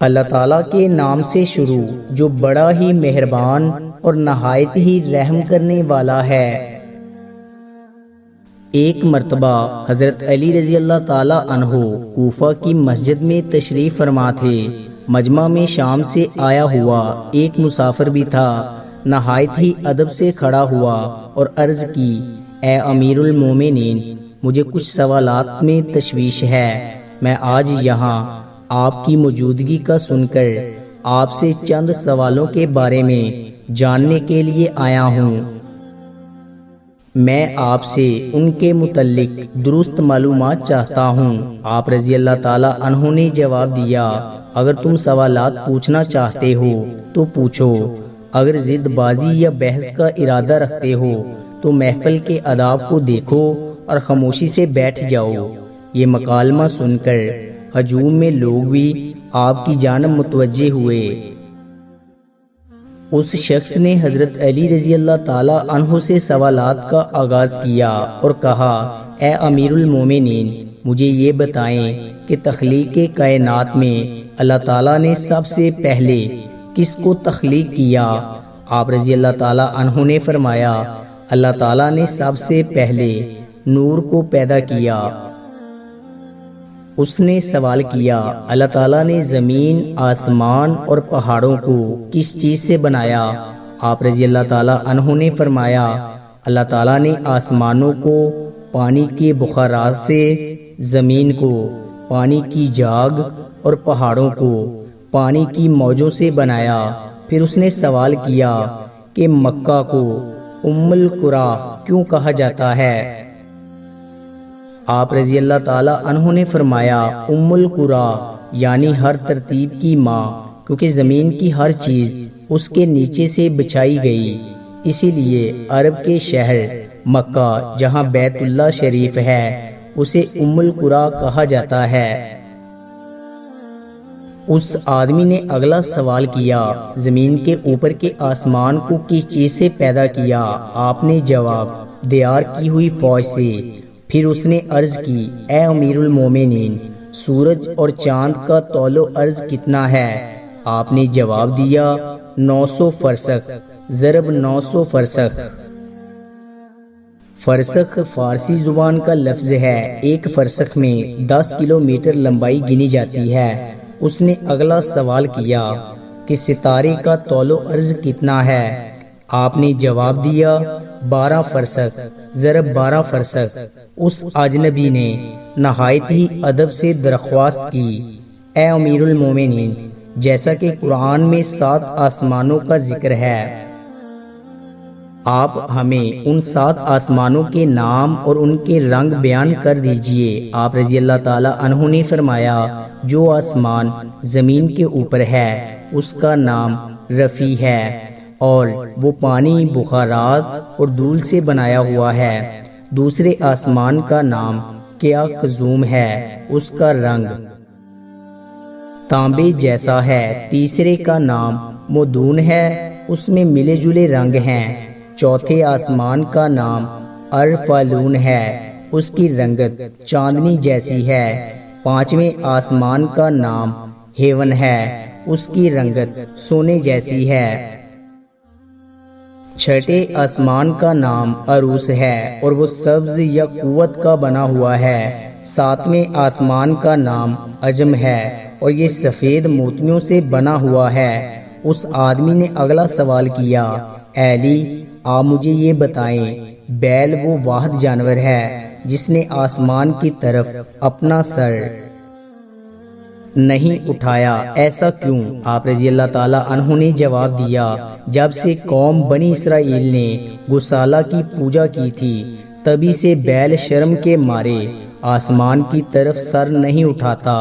اللہ تعالیٰ کے نام سے شروع جو بڑا ہی مہربان اور نہایت ہی رحم کرنے والا ہے۔ ایک مرتبہ حضرت علی رضی اللہ تعالیٰ عنہ کوفہ کی مسجد میں تشریف فرما تھے۔ مجمع میں شام سے آیا ہوا ایک مسافر بھی تھا۔ نہایت ہی ادب سے کھڑا ہوا اور عرض کی، اے امیر المومنین، مجھے کچھ سوالات میں تشویش ہے۔ میں آج یہاں آپ کی موجودگی کا سن کر آپ سے چند سوالوں کے بارے میں جاننے کے لیے آیا ہوں۔ میں آپ سے ان کے متعلق درست معلومات چاہتا ہوں۔ آپ رضی اللہ تعالیٰ عنہ نے جواب دیا، اگر تم سوالات پوچھنا چاہتے ہو تو پوچھو، اگر ضد بازی یا بحث کا ارادہ رکھتے ہو تو محفل کے آداب کو دیکھو اور خاموشی سے بیٹھ جاؤ۔ یہ مکالمہ سن کر ہجوم میں لوگ بھی آپ کی جانب متوجہ ہوئے۔ اس شخص نے حضرت علی رضی اللہ تعالیٰ عنہ سے سوالات کا آغاز کیا اور کہا، اے امیر المومنین، مجھے یہ بتائیں کہ تخلیق کائنات میں اللہ تعالیٰ نے سب سے پہلے کس کو تخلیق کیا؟ آپ رضی اللہ تعالیٰ عنہ نے فرمایا، اللہ تعالیٰ نے سب سے پہلے نور کو پیدا کیا۔ اس نے سوال کیا، اللہ تعالیٰ نے زمین، آسمان اور پہاڑوں کو کس چیز سے بنایا؟ آپ رضی اللہ تعالیٰ عنہ نے فرمایا، اللہ تعالیٰ نے آسمانوں کو پانی کے بخارات سے، زمین کو پانی کی جاگ اور پہاڑوں کو پانی کی موجوں سے بنایا۔ پھر اس نے سوال کیا کہ مکہ کو ام القری کیوں کہا جاتا ہے؟ آپ رضی اللہ تعالیٰ عنہ نے فرمایا، ام القری یعنی ہر ترتیب کی ماں، کیونکہ زمین کی ہر چیز اس کے نیچے سے بچھائی گئی، اسی لیے عرب کے شہر مکہ جہاں بیت اللہ شریف ہے اسے ام القری کہا جاتا ہے۔ اس آدمی نے اگلا سوال کیا، زمین کے اوپر کے آسمان کو کس چیز سے پیدا کیا؟ آپ نے جواب دیار کی ہوئی فوج سے۔ پھر اس نے عرض کی، اے امیر المومنین، سورج اور چاند کا طول و عرض کتنا ہے؟ آپ نے جواب دیا، 900 فرسخ ضرب 900 فرسخ۔ فرسخ فارسی زبان کا لفظ ہے، ایک فرسخ میں 10 کلومیٹر لمبائی گنی جاتی ہے۔ اس نے اگلا سوال کیا کہ ستارے کا طول و عرض کتنا ہے؟ آپ نے جواب دیا، 12 فرسخ ضرب 12 فرسخ۔ اس اجنبی نے نہایت ہی ادب سے درخواست کی، اے امیر المومنین، جیسا کہ قرآن میں 7 آسمانوں کا ذکر ہے، آپ ہمیں ان 7 آسمانوں کے نام اور ان کے رنگ بیان کر دیجئے۔ آپ رضی اللہ تعالیٰ عنہ نے فرمایا، جو آسمان زمین کے اوپر ہے اس کا نام رفیع ہے، اور وہ پانی، بخارات اور دھول سے بنایا ہوا ہے۔ دوسرے آسمان کا نام کیا قزوم ہے، اس کا رنگ تانبے جیسا ہے۔ تیسرے کا نام مدون ہے، اس میں ملے جلے رنگ ہیں۔ چوتھے آسمان کا نام ارفالون ہے، اس کی رنگت چاندنی جیسی ہے۔ پانچویں آسمان کا نام ہیون ہے، اس کی رنگت سونے جیسی ہے۔ چھٹے آسمان کا نام عروس ہے اور وہ سبز یا قوت کا بنا ہوا ہے۔ ساتویں آسمان کا نام عجم ہے اور یہ سفید موتیوں سے بنا ہوا ہے۔ اس آدمی نے اگلا سوال کیا، اے علی، آپ مجھے یہ بتائیں، بیل وہ واحد جانور ہے جس نے آسمان کی طرف اپنا سر نہیں اٹھایا، ایسا کیوں؟ آپ رضی اللہ تعالیٰ عنہ نے جواب دیا، جب سے قوم بنی اسرائیل نے گوسالہ کی پوجا کی تھی تبھی سے بیل شرم کے مارے آسمان کی طرف سر نہیں اٹھاتا۔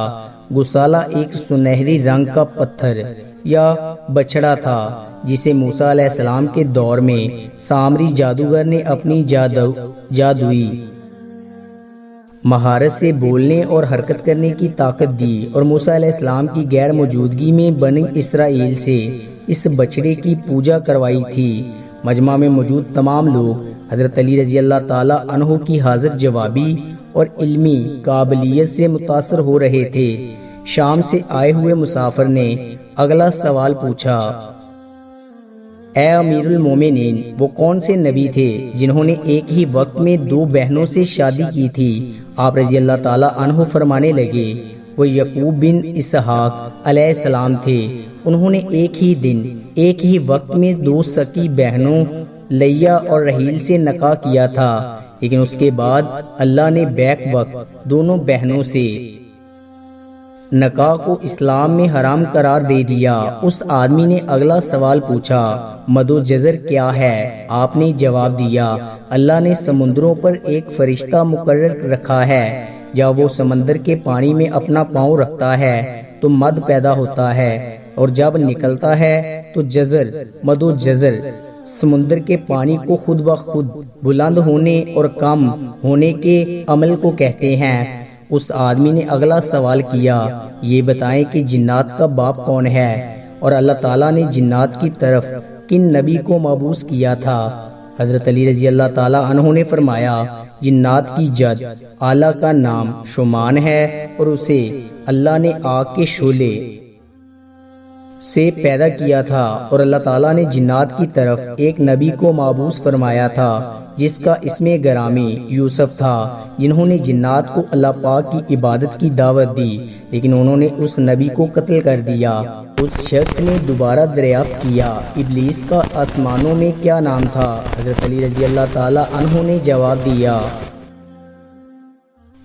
گوسالہ ایک سنہری رنگ کا پتھر یا بچڑا تھا جسے موسیٰ علیہ السلام کے دور میں سامری جادوگر نے اپنی جادوئی مہارت سے بولنے اور حرکت کرنے کی طاقت دی اور موسیٰ علیہ السلام کی غیر موجودگی میں بنی اسرائیل سے اس بچڑے کی پوجا کروائی تھی۔ مجمع میں موجود تمام لوگ حضرت علی رضی اللہ تعالیٰ عنہ کی حاضر جوابی اور علمی قابلیت سے متاثر ہو رہے تھے۔ شام سے آئے ہوئے مسافر نے اگلا سوال پوچھا، اے امیر المومنین، وہ کون سے نبی تھے جنہوں نے ایک ہی وقت میں 2 بہنوں سے شادی کی تھی؟ آپ رضی اللہ تعالی عنہ فرمانے لگے، وہ یعقوب بن اسحاق علیہ السلام تھے۔ انہوں نے ایک ہی دن ایک ہی وقت میں 2 سکی بہنوں لیا اور رحیل سے نکاح کیا تھا، لیکن اس کے بعد اللہ نے بیک وقت دونوں بہنوں سے نکاح کو اسلام میں حرام قرار دے دیا۔ اس آدمی نے اگلا سوال پوچھا، مد و جزر کیا ہے؟ آپ نے جواب دیا، اللہ نے سمندروں پر ایک فرشتہ مقرر رکھا ہے، جب وہ سمندر کے پانی میں اپنا پاؤں رکھتا ہے تو مد پیدا ہوتا ہے، اور جب نکلتا ہے تو جزر، مد و جزر سمندر کے پانی کو خود بخود بلند ہونے اور کم ہونے کے عمل کو کہتے ہیں۔ اس آدمی نے اگلا سوال کیا، یہ بتائیں کہ جنات کا باپ کون ہے، اور اللہ تعالیٰ نے جنات کی طرف کن نبی کو مبعوث کیا تھا؟ حضرت علی رضی اللہ تعالیٰ عنہ نے فرمایا، جنات کی جد اعلیٰ کا نام شومان ہے، اور اسے اللہ نے آگ کے شعلے سے پیدا کیا تھا، اور اللہ تعالیٰ نے جنات کی طرف ایک نبی کو مبعوث فرمایا تھا جس کا اسم گرامی یوسف تھا، جنہوں نے جنات کو اللہ پاک کی عبادت کی دعوت دی، لیکن انہوں نے اس نبی کو قتل کر دیا۔ اس شخص نے دوبارہ دریافت کیا، ابلیس کا آسمانوں میں کیا نام تھا؟ حضرت علی رضی اللہ تعالی عنہ نے جواب دیا۔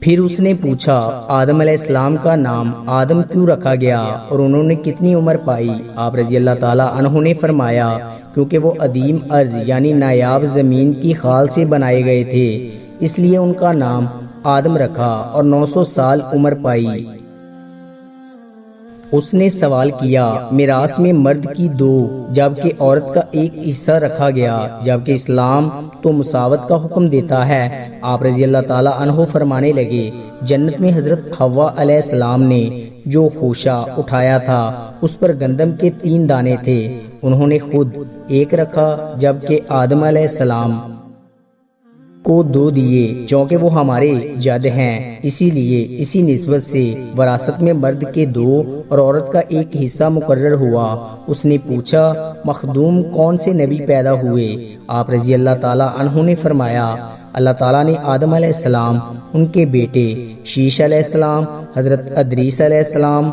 پھر اس نے پوچھا، آدم علیہ السلام کا نام آدم کیوں رکھا گیا، اور انہوں نے کتنی عمر پائی؟ آپ رضی اللہ تعالی عنہ نے فرمایا، کیونکہ وہ عدیم ارض یعنی نایاب زمین کی خال سے بنائے گئے تھے، اس لیے ان کا نام آدم رکھا، اور 900 سال عمر پائی۔ اس نے سوال کیا، میراث میں مرد کی 2 جبکہ عورت کا 1 حصہ رکھا گیا، جبکہ اسلام تو مساوات کا حکم دیتا ہے۔ آپ رضی اللہ تعالی عنہ فرمانے لگے، جنت میں حضرت حوا علیہ السلام نے جو خوشہ اٹھایا تھا اس پر گندم کے 3 دانے تھے، انہوں نے خود 1 رکھا، جبکہ آدم علیہ السلام کو 2 دیے، چونکہ وہ ہمارے جد ہیں، اسی لیے اسی نسبت سے وراثت میں مرد کے 2 اور عورت کا 1 حصہ مقرر ہوا۔ اس نے پوچھا، مخدوم کون سے نبی پیدا ہوئے؟ آپ رضی اللہ تعالی عنہ نے فرمایا، اللہ تعالیٰ نے آدم علیہ السلام، ان کے بیٹے شیش علیہ السلام، حضرت ادریس علیہ السلام،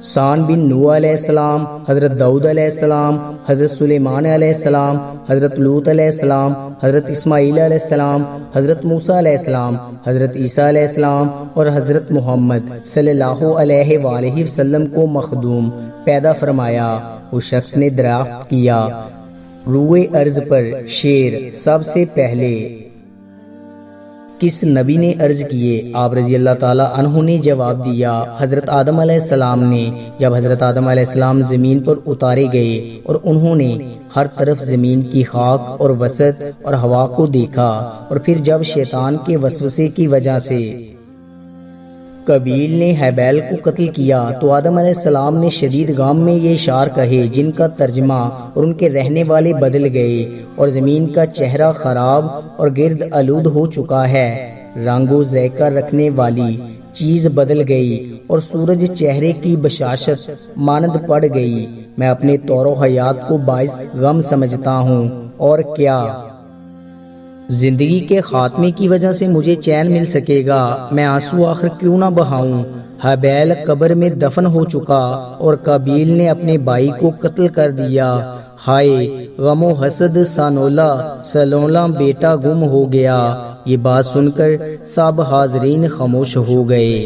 سان بن نوح علیہ السلام، حضرت داؤد علیہ السلام، حضرت سلیمان علیہ السلام، حضرت لوط علیہ السلام، حضرت اسماعیل علیہ السلام، حضرت موسیٰ علیہ السلام، حضرت عیسیٰ علیہ السلام اور حضرت محمد صلی اللہ علیہ وآلہ وسلم کو مخدوم پیدا فرمایا۔ اس شخص نے دریافت کیا، روئے ارض پر شیر سب سے پہلے کس نبی نے عرض کیے؟ آپ رضی اللہ تعالی عنہ نے جواب دیا، حضرت آدم علیہ السلام نے۔ جب حضرت آدم علیہ السلام زمین پر اتارے گئے اور انہوں نے ہر طرف زمین کی خاک اور وسط اور ہوا کو دیکھا، اور پھر جب شیطان کے وسوسے کی وجہ سے قابیل نے ہابیل کو قتل کیا تو آدم علیہ السلام نے شدید غم میں یہ اشعار کہے، جن کا ترجمہ اور ان کے رہنے والے بدل گئے، اور زمین کا چہرہ خراب اور گرد آلود ہو چکا ہے، رنگ و ذائقہ رکھنے والی چیز بدل گئی، اور سورج چہرے کی بشاشت مانند پڑ گئی۔ میں اپنے طور و حیات کو باعث غم سمجھتا ہوں، اور کیا زندگی کے خاتمے کی وجہ سے مجھے چین مل سکے گا؟ میں آنسو آخر کیوں نہ بہاؤں؟ ہابیل قبر میں دفن ہو چکا اور قابیل نے اپنے بھائی کو قتل کر دیا۔ ہائے غم و حسد، سلولا بیٹا گم ہو گیا۔ یہ بات سن کر سب حاضرین خاموش ہو گئے۔